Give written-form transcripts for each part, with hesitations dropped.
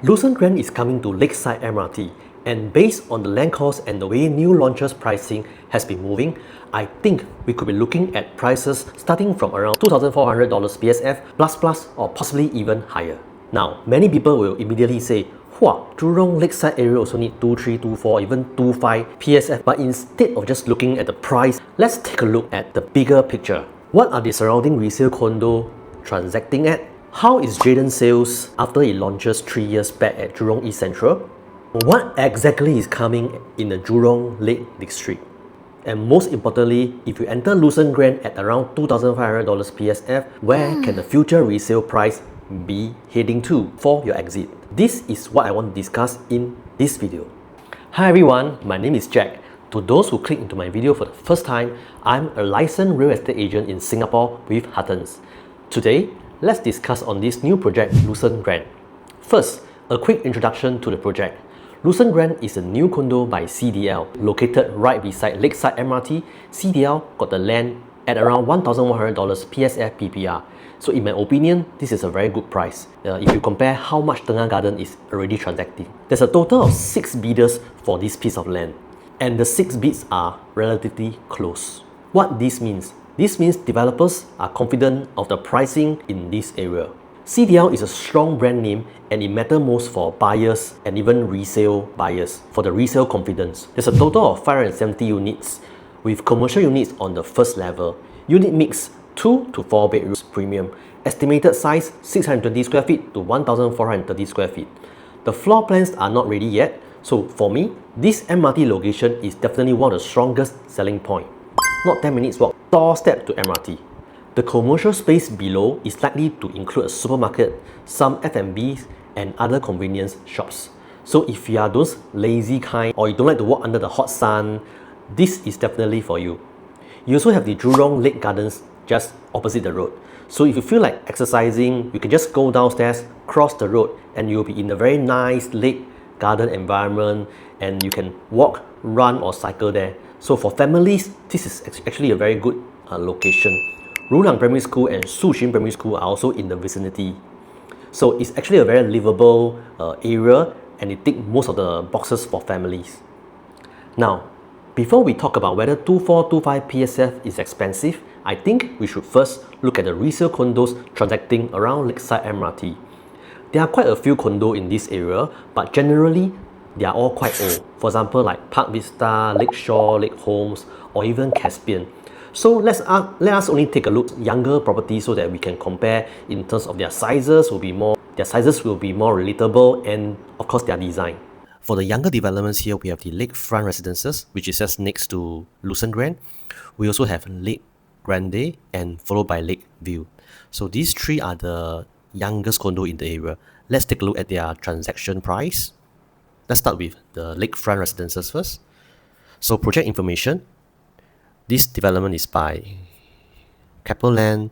Lucerne Grand is coming to Lakeside MRT, and based on the land cost and the way new launches pricing has been moving, I think we could be looking at prices starting from around $2,400 PSF plus or possibly even higher. Now, many people will immediately say, "Wow, Jurong Lakeside area also need 23, 24, even 25 PSF." But instead of just looking at the price, let's take a look at the bigger picture. What are the surrounding resale condo transacting at? How is Jayden sales after it launches 3 years back at Jurong East Central? What exactly is coming in the Jurong Lake District? And most importantly, if you enter Lucerne Grand at around $2,500 PSF, where can the future resale price be heading to for your exit? This is what I want to discuss in this video. Hi everyone, my name is Jack. To those who click into my video for the first time, I'm a licensed real estate agent in Singapore with Huttons. Today, let's discuss on this new project, Lucerne Grand. First, a quick introduction to the project. Lucerne Grand is a new condo by CDL, located right beside Lakeside MRT. CDL got the land at around $1,100 PSF PPR. So in my opinion, this is a very good price if you compare how much Tengah Garden is already transacting. There's a total of 6 bidders for this piece of land, and the 6 bids are relatively close. What this means? This means developers are confident of the pricing in this area. CDL is a strong brand name and it matters most for buyers and even resale buyers for the resale confidence. There's a total of 570 units with commercial units on the first level. Unit mix 2 to 4 bedrooms premium. Estimated size 620 square feet to 1,430 square feet. The floor plans are not ready yet, so for me, this MRT location is definitely one of the strongest selling points. Not 10 minutes walk, doorstep to MRT. The commercial space below is likely to include a supermarket, some F&Bs and other convenience shops. So if you are those lazy kind or you don't like to walk under the hot sun, this is definitely for you. You also have the Jurong Lake Gardens just opposite the road. So if you feel like exercising, you can just go downstairs, cross the road, and you'll be in a very nice lake garden environment, and you can walk, run or cycle there. So for families, this is actually a very good location. Rulang Primary School and Lucerne Primary School are also in the vicinity. So it's actually a very livable area, and it ticks most of the boxes for families. Now, before we talk about whether 2425 PSF is expensive, I think we should first look at the resale condos transacting around Lakeside MRT. There are quite a few condos in this area, but generally they are all quite old. For example, like Park Vista, Lakeshore, Lake Homes, or even Caspian. So let us only take a look at younger properties so that we can compare in terms of their sizes will be more relatable, and of course their design. For the younger developments here, we have the Lakefront Residences, which is just next to Lucerne Grand. We also have Lake Grande and followed by Lake View. So these three are the youngest condo in the area. Let's take a look at their transaction price. Let's start with the Lakefront Residences first. So project information. This development is by Capital Land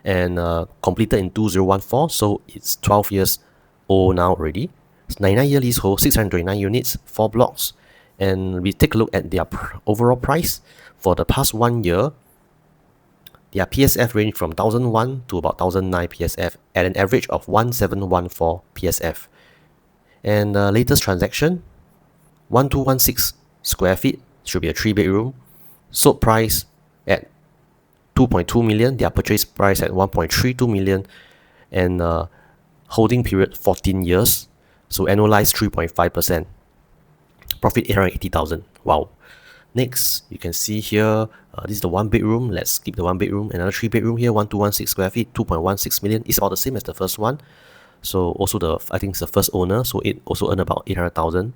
and completed in 2014. So it's 12 years old now already. It's 99-year leasehold, 629 units, 4 blocks. And we take a look at their overall price. For the past 1 year, their PSF range from 1,001 to about 1,009 PSF at an average of 1,714 PSF. And the latest transaction, 1,216 square feet, should be a 3-bedroom. Sold price at 2.2 million, their purchase price at 1.32 million, and holding period 14 years. So annualized 3.5%. Profit 880,000. Wow. Next, you can see here, this is the 1-bedroom. Let's skip the 1-bedroom. Another 3-bedroom here, 1,216 square feet, 2.16 million. It's about the same as the first one. So also I think it's the first owner, so it also earned about 800,000,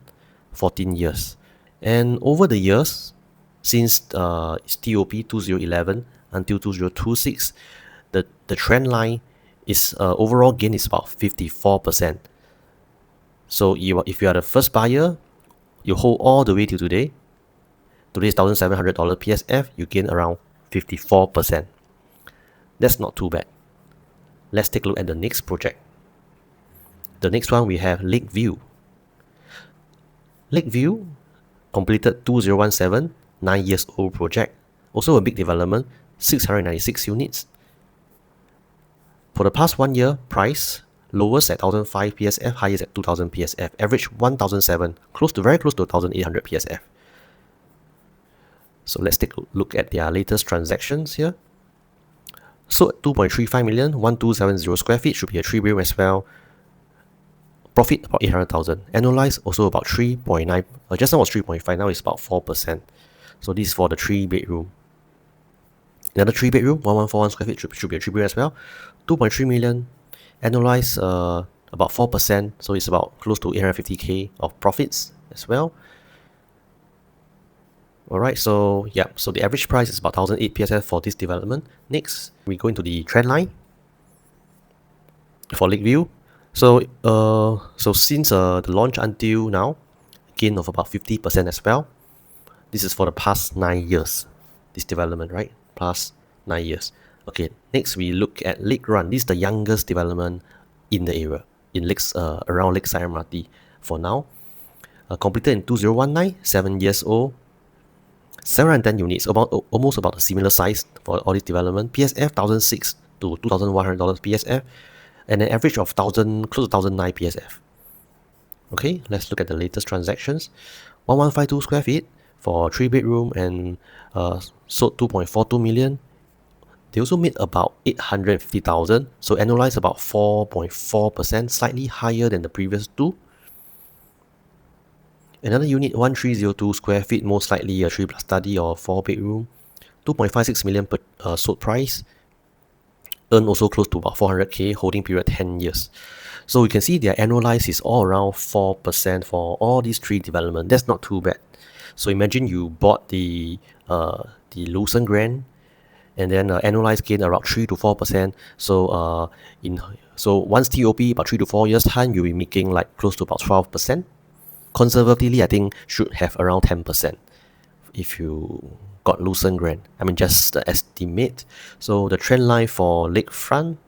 14 years. And over the years, since it's TOP 2011 until 2026, the trend line is overall gain is about 54%. So if you are the first buyer, you hold all the way till today. Today's $1,700 PSF, you gain around 54%. That's not too bad. Let's take a look at the next project. The next one we have Lakeview. Lakeview completed 2017, 9 years old project. Also a big development, 696 units. For the past 1 year, price Lowest at 1005 PSF, highest at 2000 PSF, average 1007, very close to 1800 PSF. So let's take a look at their latest transactions here. So 2.35 million, 1270 square feet, should be a 3-bedroom as well. Profit about 800,000. Annualized also about 3.9. Just now was 3.5, now it's about 4%. So this is for the 3-bedroom. Another 3-bedroom, 1141 square feet, should be a 3-bedroom as well. 2.3 million. Annualized about 4%. So it's about close to 850k of profits as well. Alright, so yeah, so the average price is about 1008 PSF for this development. Next, we go into the trend line for Lakeview. So since the launch until now, gain of about 50% as well. This is for the past 9 years, this development, right? Past 9 years. Okay, next we look at Lake Run. This is the youngest development in the area, in around Lakeside MRT for now. Completed in 2019, 7 years old. 710 units, almost about a similar size for all this development. PSF $1,006 to $2,100 PSF, and an average of close to 1,009 PSF. Okay, let's look at the latest transactions. 1152 square feet for 3-bedroom and sold 2.42 million. They also made about 850,000, so annualized about 4.4%, slightly higher than the previous two. Another unit, 1302 square feet, most likely a 3+ study or 4-bedroom, 2.56 million per sold price. Earn also close to about 400k, holding period 10 years. So you can see their annualized is all around 4% for all these 3 developments. That's not too bad. So imagine you bought the Lucerne Grand, and then annualized gain around 3 to 4%. So once TOP, about 3 to 4 years time, you'll be making like close to about 12%. Conservatively, I think should have around 10% if you got Lucerne Grand. I mean, just the estimate. So the trend line for Lakefront,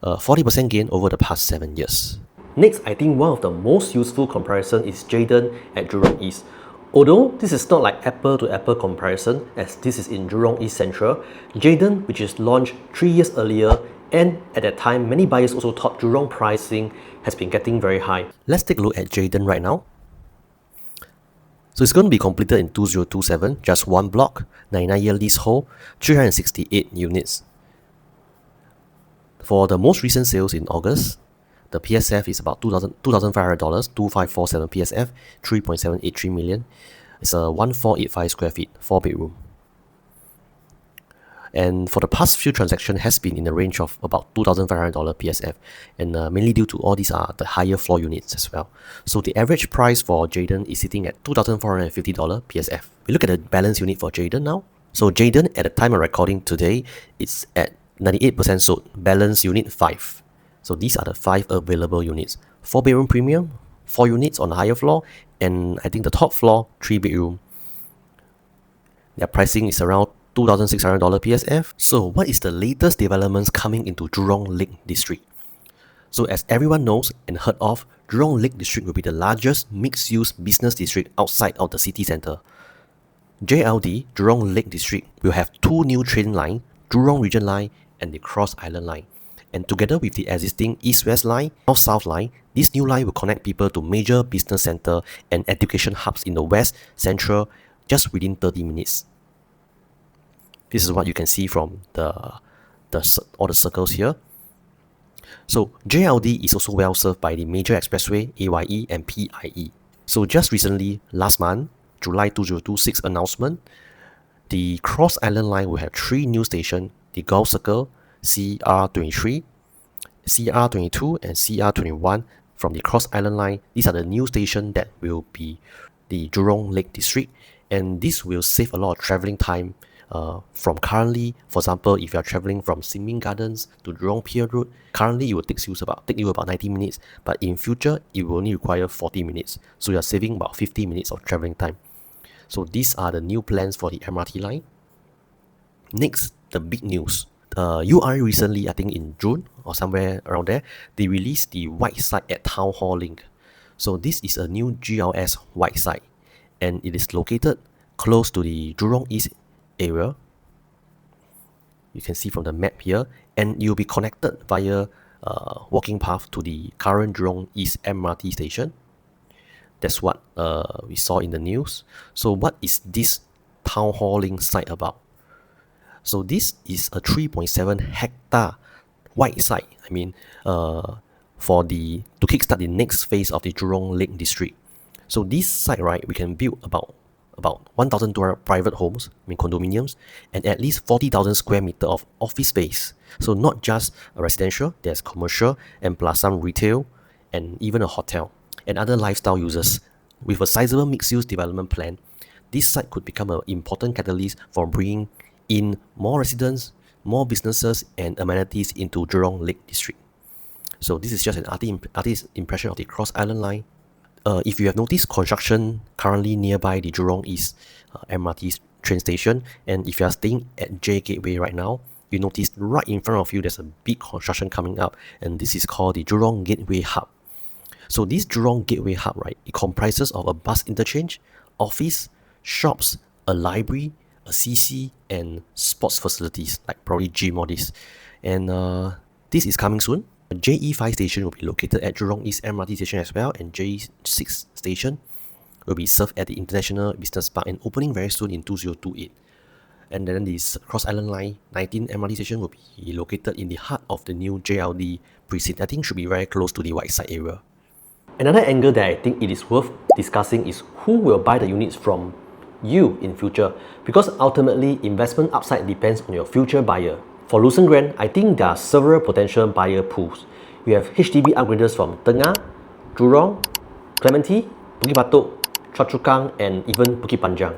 40% gain over the past 7 years. Next, I think one of the most useful comparison is Jayden at Jurong East. Although this is not like apple to apple comparison, as this is in Jurong East Central, Jayden, which is launched 3 years earlier, and at that time many buyers also thought Jurong pricing has been getting very high. Let's take a look at Jayden right now. So it's going to be completed in 2027, just one block, 99-year leasehold, 368 units. For the most recent sales in August, the PSF is about $2,500, 2547 PSF, 3.783 million. It's a 1485 square feet, 4-bedroom. And for the past few transactions has been in the range of about $2,500 PSF, and mainly due to all these are the higher floor units as well. So the average price for Jayden is sitting at $2,450 PSF. We look at the balance unit for Jayden now. So Jayden, at the time of recording today, it's at 98% sold, balance unit 5. So these are the 5 available units. 4-bedroom premium, 4 units on the higher floor, and I think the top floor, 3-bedroom. Their pricing is around $2,600 PSF. So what is the latest developments coming into Jurong Lake District? So as everyone knows and heard of, Jurong Lake District will be the largest mixed-use business district outside of the city centre. JLD, Jurong Lake District, will have 2 new train lines, Jurong Region Line and the Cross Island Line. And together with the existing East-West Line, North-South Line, this new line will connect people to major business centre and education hubs in the West, Central, just within 30 minutes. This is what you can see from all the circles here. So JLD is also well served by the major expressway, AYE and PIE. So just recently, last month, July 2026 announcement, the Cross Island Line will have 3 new stations, the Gulf Circle, CR23, CR22 and CR21 from the Cross Island Line. These are the new stations that will be the Jurong Lake District, and this will save a lot of travelling time from currently. For example, if you are travelling from Sin Ming Gardens to Jurong Pier Road, currently it will take you about 90 minutes, but in future it will only require 40 minutes. So you are saving about 50 minutes of travelling time. So these are the new plans for the MRT line. Next, the big news. URA recently, I think in June or somewhere around there, they released the white site at Town Hall Link. So this is a new GLS white site, and it is located close to the Jurong East area. You can see from the map here, and you'll be connected via walking path to the current Jurong East MRT station. That's what we saw in the news. So what is this town halling site about? So this is a 3.7 hectare wide site. To kickstart the next phase of the Jurong Lake District. So this site, right, we can build about 1,200 private homes, condominiums, and at least 40,000 square meter of office space. So not just a residential, there's commercial and plus some retail and even a hotel and other lifestyle users. With a sizable mixed-use development plan, this site could become an important catalyst for bringing in more residents, more businesses and amenities into Jurong Lake District. So this is just an artist's impression of the Cross Island Line. If you have noticed construction currently nearby the Jurong East MRT train station, and if you are staying at J Gateway right now, you notice right in front of you there's a big construction coming up, and this is called the Jurong Gateway Hub. So this Jurong Gateway Hub, right, it comprises of a bus interchange, office, shops, a library, a CC, and sports facilities like probably gym or this. And this is coming soon. JE5 station will be located at Jurong East MRT station as well, and J6 station will be served at the International Business Park and opening very soon in 2028. And then this Cross Island Line 19 MRT station will be located in the heart of the new JLD precinct. I think should be very close to the Whiteside area. Another angle that I think it is worth discussing is who will buy the units from you in future, because ultimately investment upside depends on your future buyer. For Lucerne Grand, I think there are several potential buyer pools. You have HDB upgraders from Tengah, Jurong, Clementi, Bukit Batok, Choa Chu Kang, and even Bukit Panjang.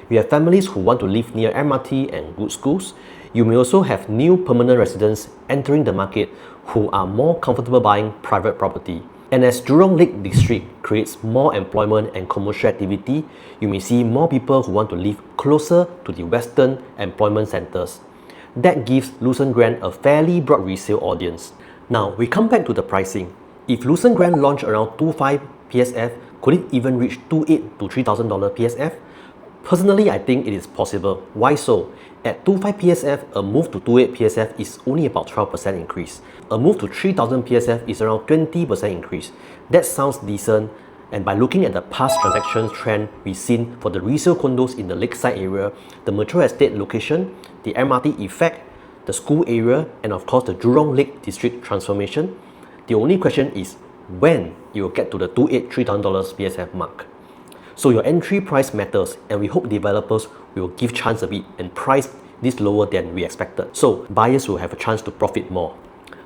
You have families who want to live near MRT and good schools. You may also have new permanent residents entering the market who are more comfortable buying private property. And as Jurong Lake District creates more employment and commercial activity, you may see more people who want to live closer to the western employment centers. That gives Lucerne Grand a fairly broad resale audience. Now, we come back to the pricing. If Lucerne Grand launched around 2.5 PSF, could it even reach 2.8 to $3,000 PSF? Personally, I think it is possible. Why so? At 2.5 PSF, a move to 2.8 PSF is only about 12% increase. A move to 3,000 PSF is around 20% increase. That sounds decent, and by looking at the past transactions trend we've seen for the resale condos in the Lakeside area, the mature estate location, the MRT effect, the school area, and of course the Jurong Lake District transformation, the only question is when you will get to the $2.8 $3,000 PSF mark. So your entry price matters, and we hope developers will give chance a bit and price this lower than we expected, so buyers will have a chance to profit more.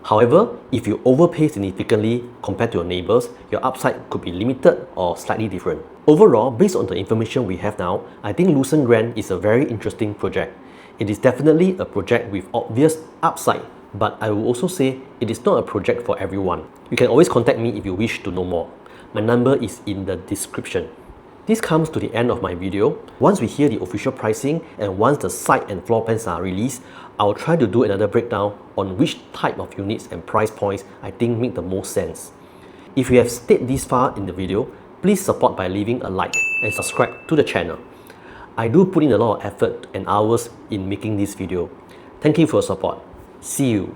However, if you overpay significantly compared to your neighbors, your upside could be limited or slightly different. Overall, based on the information we have now, I think Lucerne Grand is a very interesting project. It is definitely a project with obvious upside, but I will also say it is not a project for everyone. You can always contact me if you wish to know more. My number is in the description. This comes to the end of my video. Once we hear the official pricing and once the site and floor plans are released, I'll try to do another breakdown on which type of units and price points I think make the most sense. If you have stayed this far in the video, please support by leaving a like and subscribe to the channel. I do put in a lot of effort and hours in making this video. Thank you for your support. See you.